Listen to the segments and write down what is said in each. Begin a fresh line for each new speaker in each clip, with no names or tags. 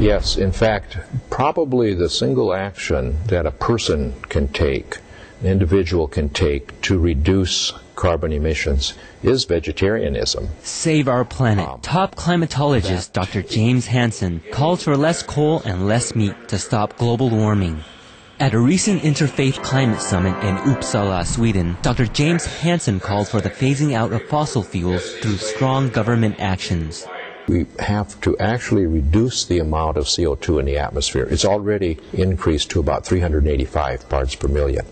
Yes, in fact, probably the single action that a person can take, an individual can take to reduce carbon emissions is vegetarianism.
Save our planet. Top climatologist Dr. James Hansen calls for less coal and less meat to stop global warming. At a recent Interfaith Climate Summit in Uppsala, Sweden, Dr. James Hansen called for the phasing out of fossil fuels through strong government actions.
We have to actually reduce the amount of CO2 in the atmosphere. It's already increased to about 385 parts per million.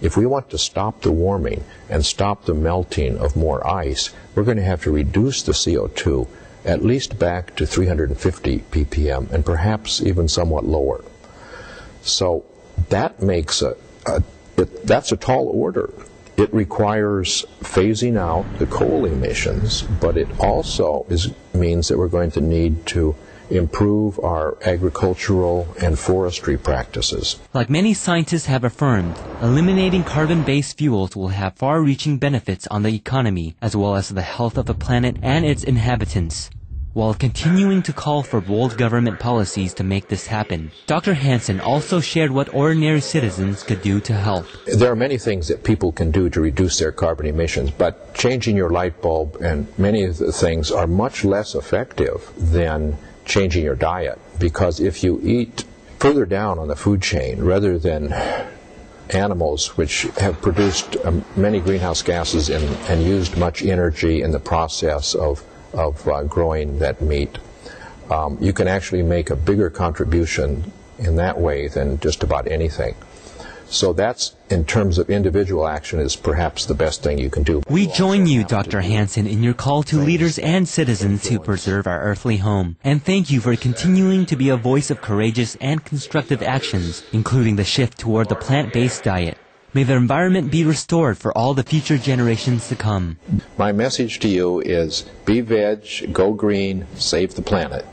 If we want to stop the warming and stop the melting of more ice, we're going to have to reduce the CO2 at least back to 350 ppm and perhaps even somewhat lower. So that makes that's a tall order. It requires phasing out the coal emissions, but it also means that we're going to need to improve our agricultural and forestry practices.
Like many scientists have affirmed, eliminating carbon-based fuels will have far-reaching benefits on the economy as well as the health of the planet and its inhabitants. While continuing to call for bold government policies to make this happen, Dr. Hansen also shared what ordinary citizens could do to help.
There are many things that people can do to reduce their carbon emissions, but changing your light bulb and many of the things are much less effective than changing your diet, because if you eat further down on the food chain rather than animals which have produced many greenhouse gases and used much energy in the process of growing that meat, you can actually make a bigger contribution in that way than just about anything. So that's, in terms of individual action, is perhaps the best thing you can do.
We join you, Dr. Hansen, in your call to leaders and citizens to preserve our earthly home. And thank you for continuing to be a voice of courageous and constructive actions, including the shift toward the plant-based diet. May the environment be restored for all the future generations to come.
My message to you is be veg, go green, save the planet.